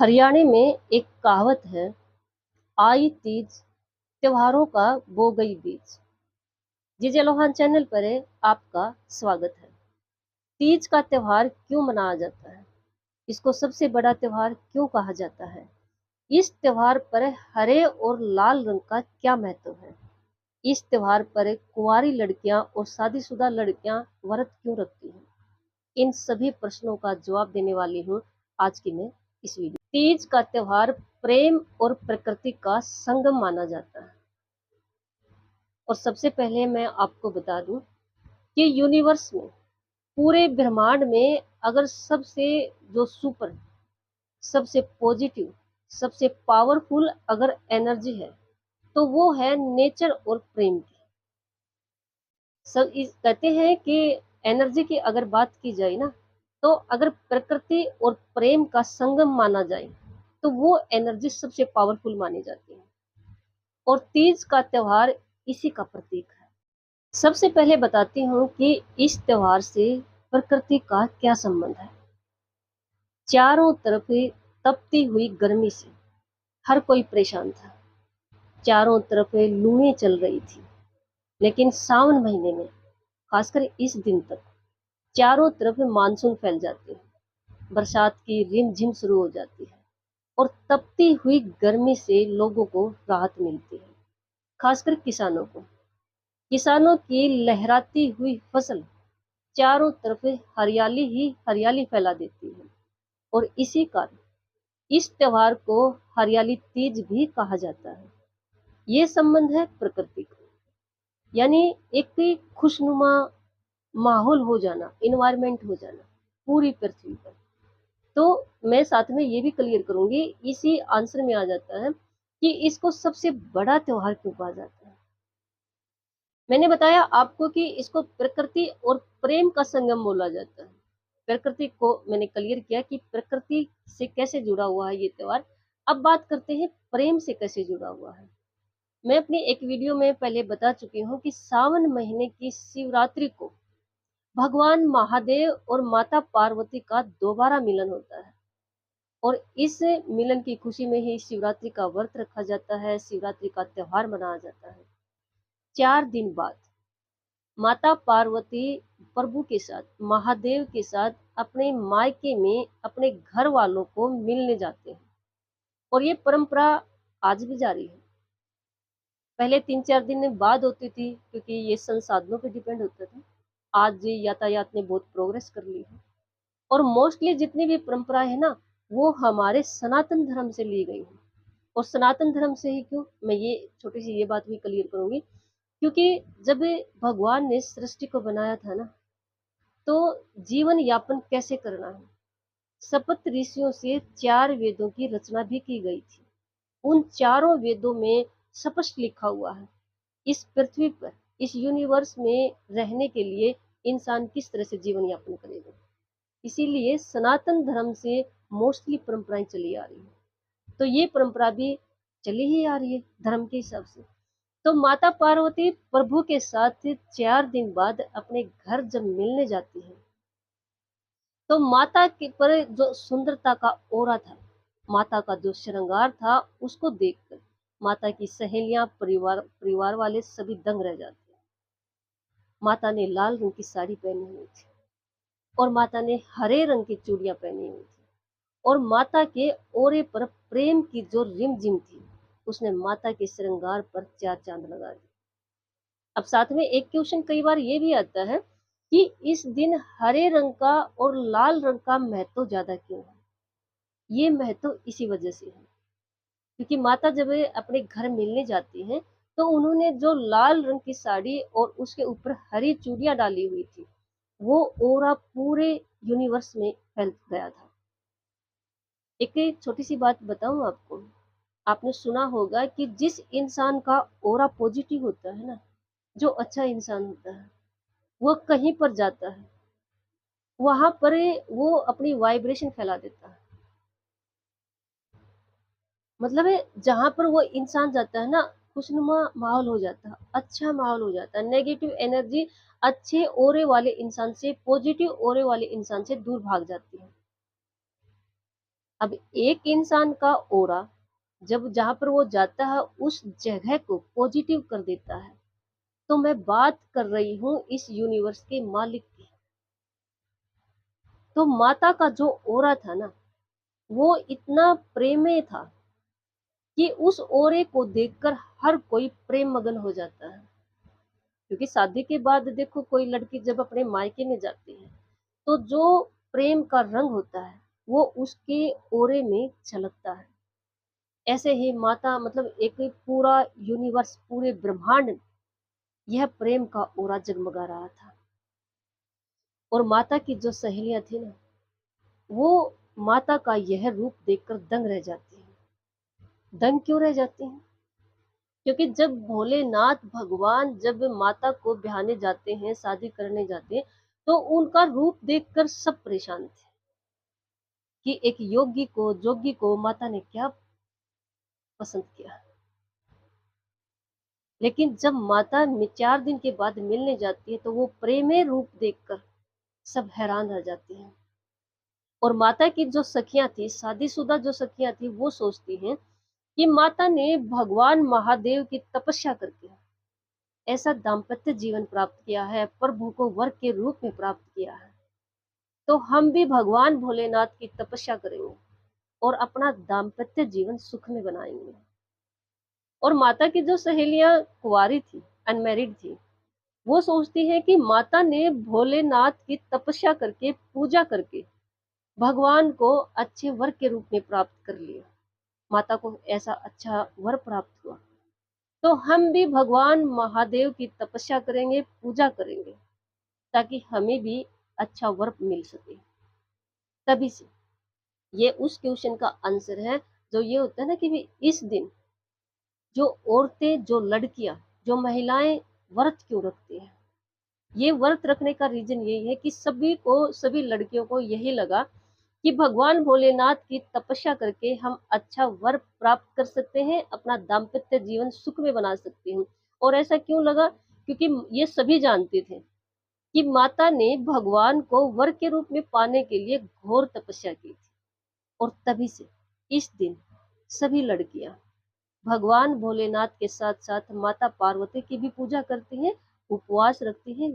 हरियाणा में एक कहावत है, आई तीज त्योहारों का बो गई बीज। जी जलोहान चैनल पर है, आपका स्वागत है। तीज का त्योहार क्यों मनाया जाता है? इसको सबसे बड़ा त्योहार क्यों कहा जाता है? इस त्योहार पर हरे और लाल रंग का क्या महत्व है? इस त्योहार पर कुंवारी लड़कियां और शादीशुदा लड़कियां व्रत क्यों रखती हैं? इन सभी प्रश्नों का जवाब देने वाली हूँ आज की मैं इस वीडियो। तीज का त्योहार प्रेम और प्रकृति का संगम माना जाता है। और सबसे पहले मैं आपको बता दूं कि यूनिवर्स में, पूरे ब्रह्मांड में अगर सबसे जो सुपर, सबसे पॉजिटिव, सबसे पावरफुल अगर एनर्जी है तो वो है नेचर और प्रेम की। सब कहते हैं कि एनर्जी की अगर बात की जाए ना, तो अगर प्रकृति और प्रेम का संगम माना जाए तो वो एनर्जी सबसे पावरफुल मानी जाती है। और तीज का त्योहार इसी का प्रतीक है। सबसे पहले बताती हूँ कि इस त्योहार से प्रकृति का क्या संबंध है। चारों तरफ तपती हुई गर्मी से हर कोई परेशान था। चारों तरफ लूएं चल रही थी। लेकिन सावन महीने में, खासकर इस दिन तक, चारों तरफ मानसून फैल जाते हैं। बरसात की रिमझिम शुरू हो जाती है और तपती हुई गर्मी से लोगों को राहत मिलती है, खासकर किसानों को। किसानों की लहराती हुई फसल चारों तरफ हरियाली ही हरियाली फैला देती है। और इसी कारण इस त्योहार को हरियाली तीज भी कहा जाता है। ये संबंध है प्रकृति का, यानी एक खुशनुमा माहौल हो जाना, इन्वायरमेंट हो जाना पूरी पृथ्वी पर। तो मैं साथ में ये भी क्लियर करूंगी, इसी आंसर में आ जाता है कि इसको सबसे बड़ा त्योहार क्यों कहा जाता है। मैंने बताया आपको कि इसको प्रकृति और प्रेम का संगम बोला जाता है। प्रकृति को मैंने क्लियर किया कि प्रकृति से कैसे जुड़ा हुआ है ये त्योहार। अब बात करते हैं प्रेम से कैसे जुड़ा हुआ है। मैं अपनी एक वीडियो में पहले बता चुकी हूँ कि सावन महीने की शिवरात्रि को भगवान महादेव और माता पार्वती का दोबारा मिलन होता है। और इस मिलन की खुशी में ही शिवरात्रि का व्रत रखा जाता है, शिवरात्रि का त्योहार मनाया जाता है। 4 दिन बाद माता पार्वती प्रभु के साथ, महादेव के साथ अपने मायके में अपने घर वालों को मिलने जाते हैं। और ये परंपरा आज भी जारी है। पहले 3-4 दिन बाद होती थी, क्योंकि ये संसाधनों पे डिपेंड होता था। आज यातायात ने बहुत प्रोग्रेस कर ली है और मोस्टली जितनी भी परंपरा है ना, वो हमारे सनातन धर्म से ली गई है। और सनातन धर्म से ही क्यों, मैं ये छोटी सी ये बात भी क्लियर करूंगी। क्योंकि जब भगवान ने सृष्टि को बनाया था ना, तो जीवन यापन कैसे करना है, सप्त ऋषियों से 4 वेदों की रचना भी की गई थी। उन चारों वेदों में स्पष्ट लिखा हुआ है इस पृथ्वी पर, इस यूनिवर्स में रहने के लिए इंसान किस तरह से जीवन यापन करेगा। इसीलिए सनातन धर्म से मोस्टली परंपराएं चली आ रही है। तो ये परंपरा भी चली ही आ रही है धर्म के हिसाब से। तो माता पार्वती प्रभु के साथ 4 दिन बाद अपने घर जब मिलने जाती है, तो माता के पर जो सुंदरता का ओरा था, माता का जो श्रृंगार था, उसको देखकर माता की सहेलियां, परिवार परिवार वाले सभी दंग रह जाते हैं। माता ने लाल रंग की साड़ी पहनी हुई थी और माता ने हरे रंग की चूड़ियां पहनी हुई थी। और माता के ओरे पर प्रेम की जो रिमझिम थी, उसने माता के श्रृंगार पर 4 चांद लगा दिए। अब साथ में एक क्वेश्चन कई बार ये भी आता है कि इस दिन हरे रंग का और लाल रंग का महत्व ज्यादा क्यों है? ये महत्व इसी वजह से है क्योंकि माता जब अपने घर मिलने जाती हैं, तो उन्होंने जो लाल रंग की साड़ी और उसके ऊपर हरी चूड़ियां डाली हुई थी, वो ओरा पूरे यूनिवर्स में फैल गया था। एक छोटी सी बात बताऊं आपको, आपने सुना होगा कि जिस इंसान का ओरा पॉजिटिव होता है ना, जो अच्छा इंसान होता है, वो कहीं पर जाता है, वहां पर वो अपनी वाइब्रेशन फैला देता है। मतलब है, जहां पर वो इंसान जाता है ना, खुशनुमा माहौल हो जाता है, अच्छा माहौल हो जाता है। नेगेटिव एनर्जी अच्छे ओरे वाले इंसान से, पॉजिटिव ओरे वाले इंसान से दूर भाग जाती है। अब एक इंसान का ऑरा जब जहां पर वो जाता है उस जगह को पॉजिटिव कर देता है। तो मैं बात कर रही हूँ इस यूनिवर्स के मालिक की। तो माता का जो ऑरा था ना, वो इतना प्रेमय था कि उस ऑरे को देखकर हर कोई प्रेम मगन हो जाता है। क्योंकि शादी के बाद देखो, कोई लड़की जब अपने मायके में जाती है तो जो प्रेम का रंग होता है वो उसके ऑरे में झलकता है। ऐसे ही माता मतलब एक पूरा यूनिवर्स, पूरे ब्रह्मांड, यह प्रेम का ऑरा जगमगा रहा था। और माता की जो सहेलियां थी ना, वो माता का यह रूप देखकर दंग रह जाती हैं। दंग क्यों रह जाती हैं? क्योंकि जब भोलेनाथ भगवान जब माता को ब्याहने जाते हैं, शादी करने जाते हैं, तो उनका रूप देखकर सब परेशान थे कि एक योगी को, जोगी को माता ने क्या पसंद किया। लेकिन जब माता 4 दिन के बाद मिलने जाती है तो वो प्रेमय रूप देखकर सब हैरान रह जाते हैं। और माता की जो सखियां थी, शादीशुदा जो सखियां थी, वो सोचती हैं कि माता ने भगवान महादेव की तपस्या करके ऐसा दाम्पत्य जीवन प्राप्त किया है, प्रभु को वर के रूप में प्राप्त किया है, तो हम भी भगवान भोलेनाथ की तपस्या करेंगे और अपना दाम्पत्य जीवन सुख में बनाएंगे। और माता की जो सहेलियां कुंवारी थी, अनमैरिड थी, वो सोचती है कि माता ने भोलेनाथ की तपस्या करके, पूजा करके भगवान को अच्छे वर के रूप में प्राप्त कर लिया। माता को ऐसा अच्छा वर प्राप्त हुआ, तो हम भी भगवान महादेव की तपस्या करेंगे, पूजा करेंगे, ताकि हमें भी अच्छा वर मिल सके। तभी से ये उस क्वेश्चन का आंसर है, जो ये होता है ना कि भी इस दिन जो औरतें, जो लड़कियां, जो महिलाएं व्रत क्यों रखती हैं। ये व्रत रखने का रीजन यही है कि सभी को, सभी लड़कियों को यही लगा कि भगवान भोलेनाथ की तपस्या करके हम अच्छा वर प्राप्त कर सकते हैं, अपना दाम्पत्य जीवन सुख में बना सकते हैं। और ऐसा क्यों लगा? क्योंकि ये सभी जानते थे कि माता ने भगवान को वर के रूप में पाने के लिए घोर तपस्या की थी। और तभी से इस दिन सभी लड़कियां भगवान भोलेनाथ के साथ साथ माता पार्वती की भी पूजा करती हैं, उपवास रखती हैं,